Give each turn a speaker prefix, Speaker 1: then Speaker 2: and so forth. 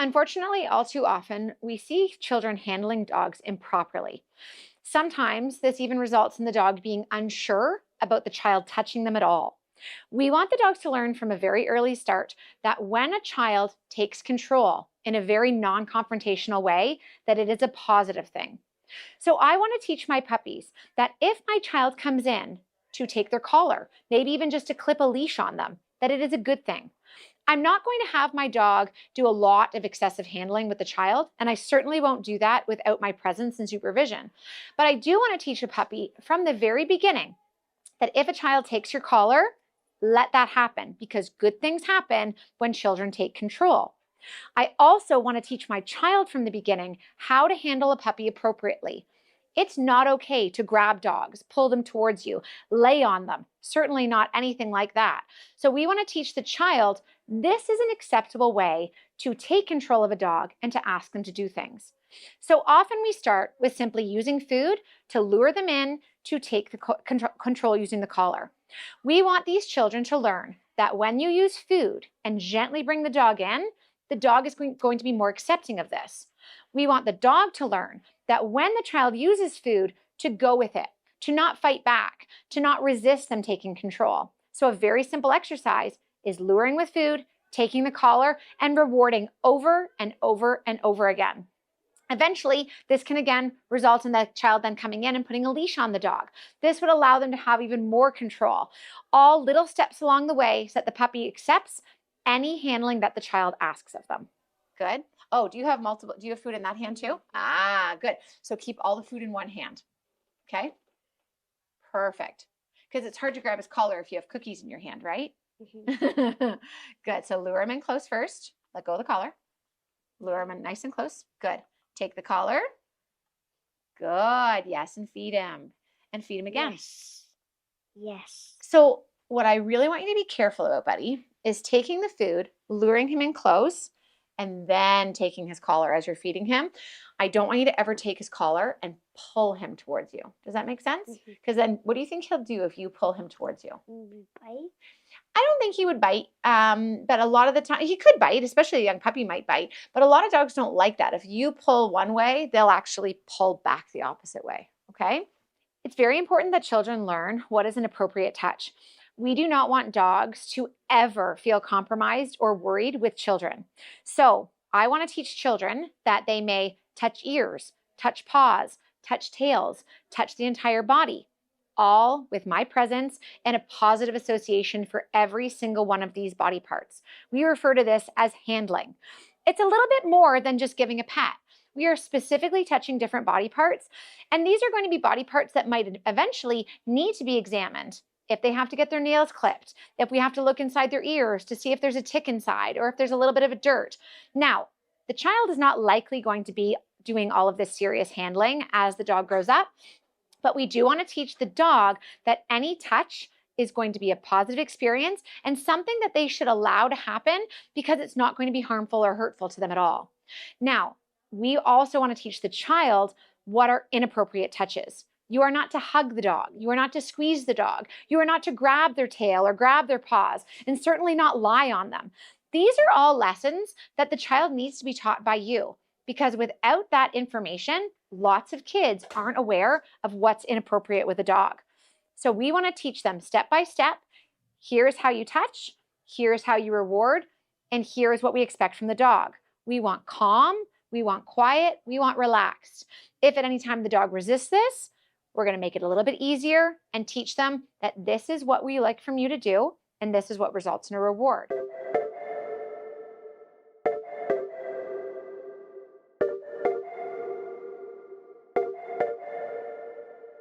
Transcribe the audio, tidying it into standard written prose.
Speaker 1: Unfortunately, all too often, we see children handling dogs improperly. Sometimes this even results in the dog being unsure about the child touching them at all. We want the dogs to learn from a very early start that when a child takes control in a very non-confrontational way, that it is a positive thing. So I want to teach my puppies that if my child comes in to take their collar, maybe even just to clip a leash on them, that it is a good thing. I'm not going to have my dog do a lot of excessive handling with the child, and I certainly won't do that without my presence and supervision. But I do want to teach a puppy from the very beginning that if a child takes your collar, let that happen, because good things happen when children take control. I also want to teach my child from the beginning how to handle a puppy appropriately. It's not okay to grab dogs, pull them towards you, lay on them. Certainly not anything like that. So we want to teach the child this is an acceptable way to take control of a dog and to ask them to do things. So often we start with simply using food to lure them in to take the control using the collar. We want these children to learn that when you use food and gently bring the dog in, the dog is going to be more accepting of this. We want the dog to learn that when the child uses food, to go with it, to not fight back, to not resist them taking control. So a very simple exercise is luring with food, taking the collar, and rewarding over and over and over again. Eventually, this can again result in the child then coming in and putting a leash on the dog. This would allow them to have even more control. All little steps along the way so that the puppy accepts any handling that the child asks of them. Good. Oh, do you have food in that hand too? Ah, good. So keep all the food in one hand. Okay. Perfect. Because it's hard to grab his collar if you have cookies in your hand, right? Mm-hmm. Good. So lure him in close first. Let go of the collar. Lure him in nice and close. Good. Take the collar. Good. Yes. And feed him. And feed him again.
Speaker 2: Yes. Yes.
Speaker 1: So what I really want you to be careful about, buddy, is taking the food, luring him in close, and then taking his collar as you're feeding him. I don't want you to ever take his collar and pull him towards you. Does that make sense? Because then what do you think he'll do if you pull him towards you?
Speaker 2: Bite?
Speaker 1: I don't think he would bite, but a lot of the time, he could bite, especially a young puppy might bite, but a lot of dogs don't like that. If you pull one way, they'll actually pull back the opposite way, okay? It's very important that children learn what is an appropriate touch. We do not want dogs to ever feel compromised or worried with children. So I want to teach children that they may touch ears, touch paws, touch tails, touch the entire body, all with my presence and a positive association for every single one of these body parts. We refer to this as handling. It's a little bit more than just giving a pet. We are specifically touching different body parts, and these are going to be body parts that might eventually need to be examined. If they have to get their nails clipped, if we have to look inside their ears to see if there's a tick inside or if there's a little bit of a dirt. Now, the child is not likely going to be doing all of this serious handling as the dog grows up, but we do want to teach the dog that any touch is going to be a positive experience and something that they should allow to happen because it's not going to be harmful or hurtful to them at all. Now, we also want to teach the child what are inappropriate touches. You are not to hug the dog. You are not to squeeze the dog. You are not to grab their tail or grab their paws, and certainly not lie on them. These are all lessons that the child needs to be taught by you, because without that information, lots of kids aren't aware of what's inappropriate with a dog. So we want to teach them step by step. Here's how you touch. Here's how you reward. And here's what we expect from the dog. We want calm. We want quiet. We want relaxed. If at any time the dog resists this, we're going to make it a little bit easier and teach them that this is what we like from you to do, and this is what results in a reward.